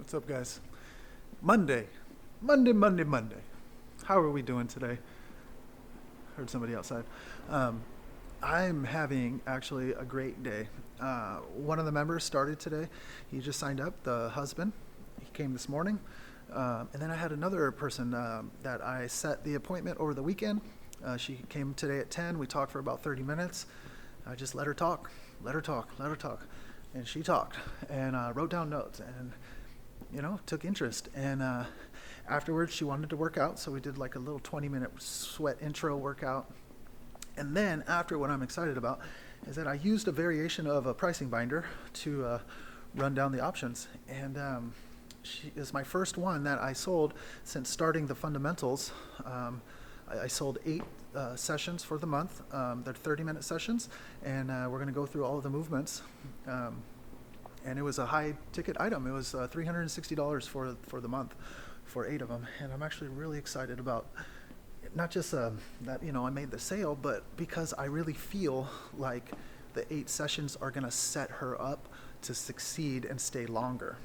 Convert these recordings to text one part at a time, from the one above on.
What's up, guys? Monday. How are we doing today? Heard somebody outside. Um, I'm having actually a great day. One of the members started today. He just signed up, the husband. He came this morning. And then I had another person that I set the appointment over the weekend. She came today at 10. We talked for about 30 minutes. I just let her talk. And she talked and wrote down notes and, took interest. And afterwards, she wanted to work out. So we did like a little 20-minute sweat intro workout. And then after, what I'm excited about is that I used a variation of a pricing binder to run down the options. And she is my first one that I sold since starting the fundamentals. I sold 8 sessions for the month. They're 30-minute sessions, and we're going to go through all of the movements. And it was a high-ticket item. It was $360 for the month for 8 of them. And I'm actually really excited about not just that I made the sale, but because I really feel like the 8 sessions are going to set her up to succeed and stay longer.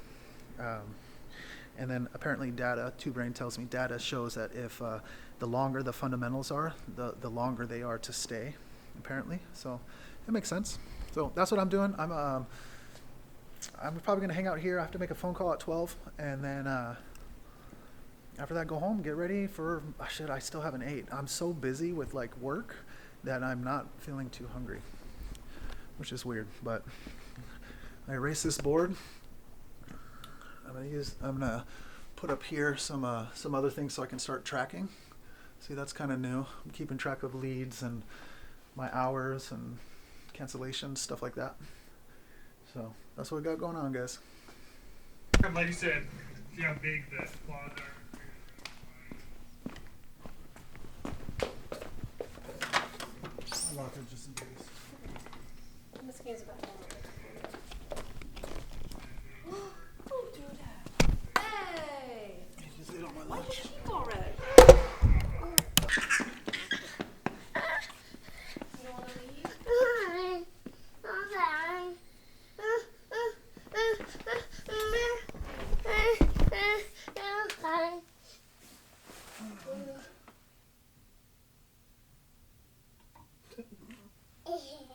And then apparently Two Brain tells me data shows that if the longer the fundamentals are, the longer they are to stay, apparently. So it makes sense. So that's what I'm doing. I'm probably going to hang out here. I have to make a phone call at 12, and then after that, go home, get ready for, I still haven't ate. I'm so busy with work that I'm not feeling too hungry, which is weird, but I erase this board. I'm gonna put up here some other things so I can start tracking. See, that's kind of new. I'm keeping track of leads and my hours and cancellations, stuff like that. So that's what we got going on, guys. Like you said, see how big the quads are. I'll lock it just in case. This game's about to Don't do that. Hey! You just ate all my Why lunch. did you eat already? You don't want to leave?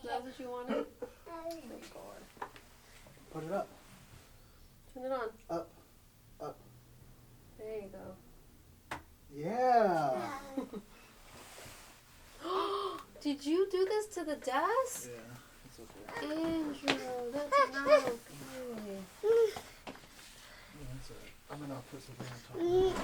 Is that what you wanted? Oh my god. Put it up. Turn it on. Up. There you go. Yeah. Did you do this to the desk? Yeah, it's okay. Andrew, that's not okay. Yeah, that's all right. I'm gonna put something on top.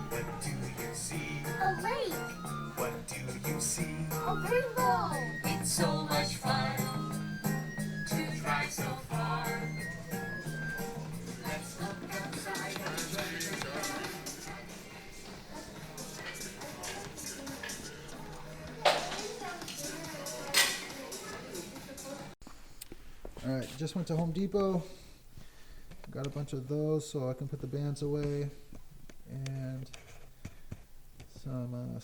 What do you see? A lake, What do you see? a rainbow. It's so much fun to drive so far. Let's look outside and enjoy the day. All right, just went to Home Depot. Got a bunch of those so I can put the bands away, and some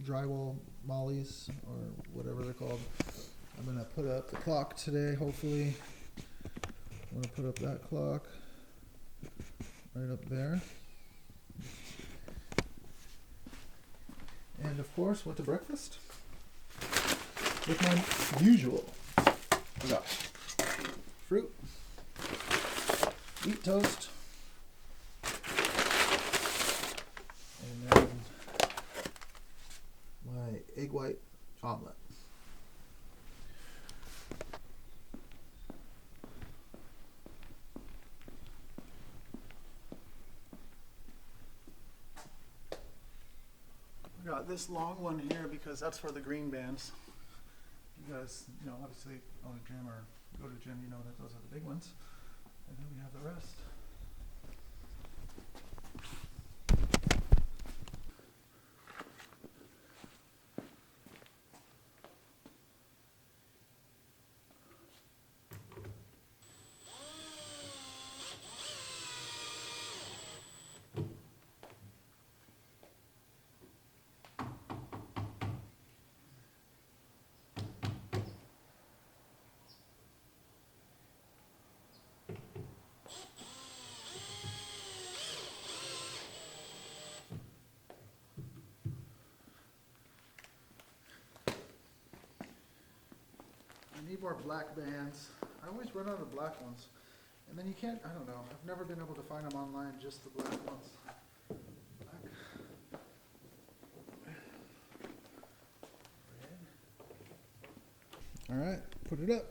drywall mollies or whatever they're called. I'm gonna put up the clock today. Hopefully, I'm gonna put up that clock right up there. And of course, went to breakfast with my usual. We got fruit, wheat toast, and then my egg white omelet. I got this long one here because that's for the green bands. You guys, obviously own a gym or go to the gym, you know that those are the big ones. And then we have the rest. need more black bands. I always run out of black ones. And then you can't, I don't know, I've never been able to find them online, just the black ones. Black. Red. All right, put it up.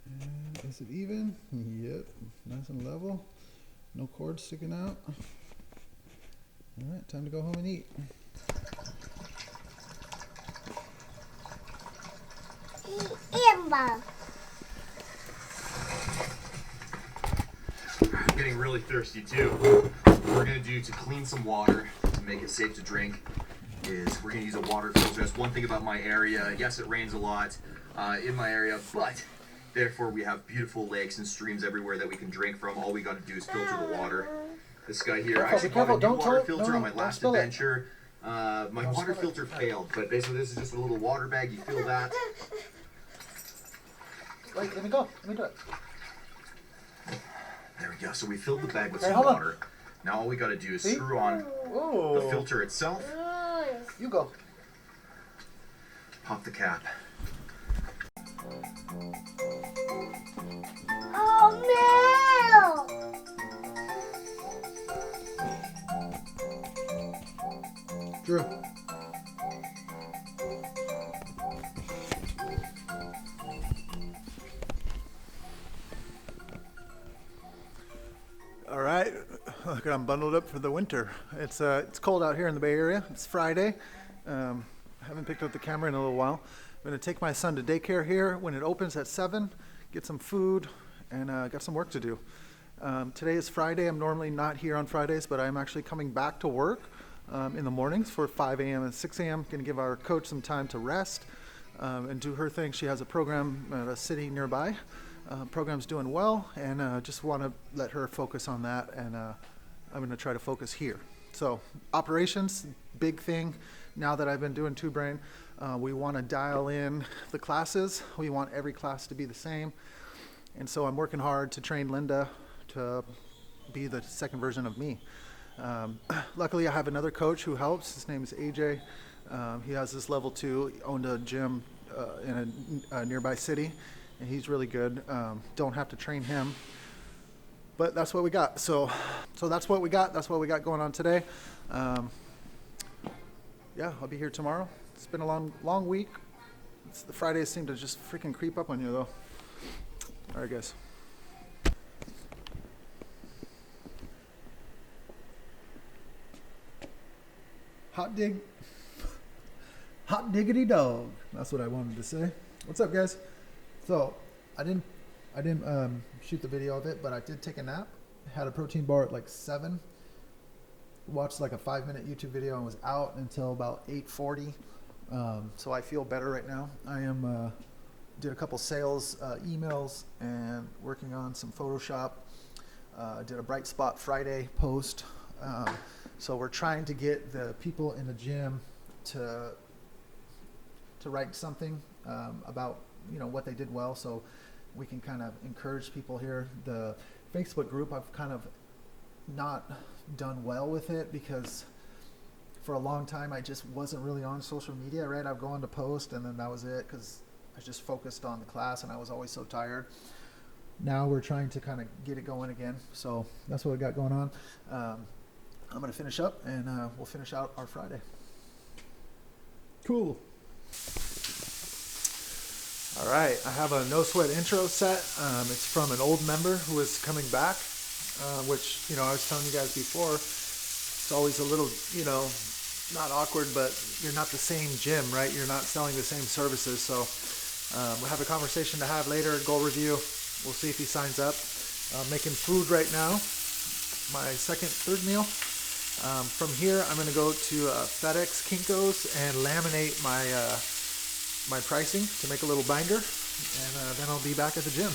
And is it even? Yep, nice and level. No cord sticking out. All right, time to go home and eat. Amber. I'm getting really thirsty too. What we're gonna do to clean some water to make it safe to drink is we're gonna use a water filter. That's one thing about my area. Yes, it rains a lot in my area, but therefore we have beautiful lakes and streams everywhere that we can drink from. All we gotta do is filter the water. This guy here, I actually bought a new water filter on my last adventure. My water filter failed, but basically this is just a little water bag. You fill that. Wait, let me go. Let me do it. There we go. So we filled the bag with Okay, some hold on. water. Now all we gotta do is See? screw on Whoa. the filter itself, You go. pop the cap. Oh no! Drew. All right, look, I'm bundled up for the winter. It's cold out here in the Bay Area. It's Friday. I haven't picked up the camera in a little while. I'm gonna take my son to daycare here when it opens at 7, get some food, and got some work to do. Today is Friday. I'm normally not here on Fridays, but I'm actually coming back to work in the mornings for 5 a.m. and 6 a.m. Gonna give our coach some time to rest and do her thing. She has a program at a city nearby. Program's doing well, and just want to let her focus on that, and I'm going to try to focus here. So operations, big thing. Now that I've been doing Two Brain, we want to dial in the classes. We want every class to be the same, and so I'm working hard to train Linda to be the second version of me. Luckily, I have another coach who helps. His name is AJ. He has this level 2. He owned a gym in a nearby city. And he's really good. Don't have to train him, but that's what we got. So that's what we got. That's what we got going on today. Yeah, I'll be here tomorrow. It's been a long week. The Fridays seem to just freaking creep up on you, though. All right, guys. Hot diggity dog. That's what I wanted to say. What's up, guys? So I didn't shoot the video of it, but I did take a nap. Had a protein bar at like 7. Watched like a 5-minute YouTube video and was out until about 8:40. So I feel better right now. I am did a couple sales emails and working on some Photoshop. Did a Bright Spot Friday post. So we're trying to get the people in the gym to write something about what they did well, so we can kind of encourage people here. The Facebook group, I've kind of not done well with it because for a long time I just wasn't really on social media, right? I'd go on to post and then that was it because I just focused on the class and I was always so tired. Now we're trying to kind of get it going again, so that's what we got going on. I'm going to finish up and we'll finish out our Friday. Cool. All right, I have a No Sweat intro set. It's from an old member who is coming back, which, I was telling you guys before, it's always a little, not awkward, but you're not the same gym, right? You're not selling the same services. So we'll have a conversation to have later, goal review. We'll see if he signs up. I'm making food right now, my third meal. From here, I'm going to go to FedEx Kinko's and laminate my pricing to make a little binder, and then I'll be back at the gym.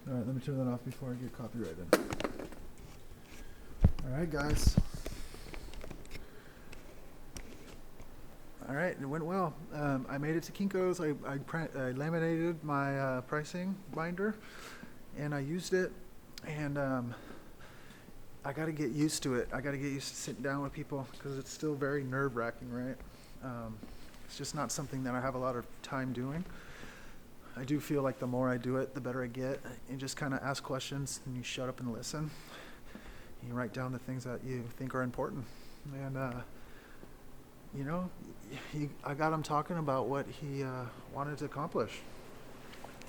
All right, let me turn that off before I get copyrighted. All right, guys. All right, it went well. I made it to Kinko's. I laminated my pricing binder, and I used it. And I got to get used to it. I got to get used to sitting down with people because it's still very nerve-wracking, right? It's just not something that I have a lot of time doing. I do feel like the more I do it, the better I get. You just kind of ask questions and you shut up and listen. You write down the things that you think are important. And, you know, I got him talking about what he wanted to accomplish.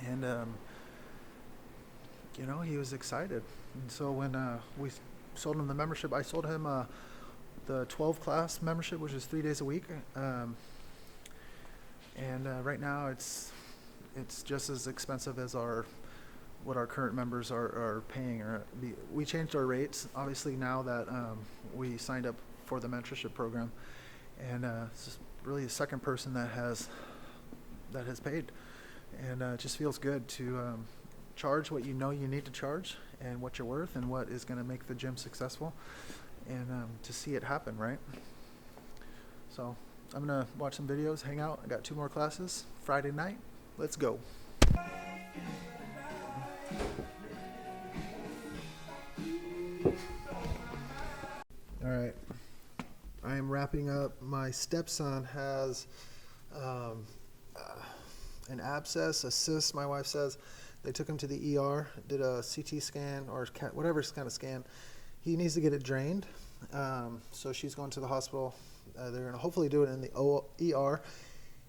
And, you know, he was excited. And so when we sold him the membership, I sold him the 12 class membership, which is 3 days a week. And right now it's just as expensive as what our current members are paying. We changed our rates, obviously, now that we signed up for the mentorship program. And it's really the second person that has paid. And it just feels good to charge what you know you need to charge and what you're worth and what is going to make the gym successful, and to see it happen, right? So I'm going to watch some videos, hang out. I got 2 more classes Friday night. Let's go. All right. I am wrapping up. My stepson has an abscess, a cyst, my wife says. They took him to the ER, did a CT scan or whatever kind of scan. He needs to get it drained. So she's going to the hospital. They're going to hopefully do it in the ER.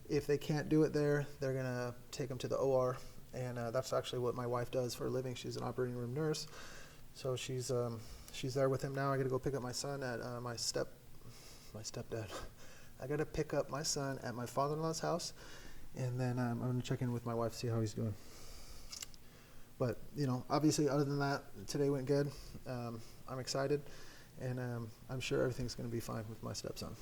If they can't do it there, they're going to take him to the OR. And that's actually what my wife does for a living. She's an operating room nurse. So she's there with him now. I got to go pick up my son at my stepdad. I got to pick up my son at my father-in-law's house. And then I'm going to check in with my wife, see how he's doing. But, you know, obviously, other than that, today went good. I'm excited, and I'm sure everything's going to be fine with my stepson.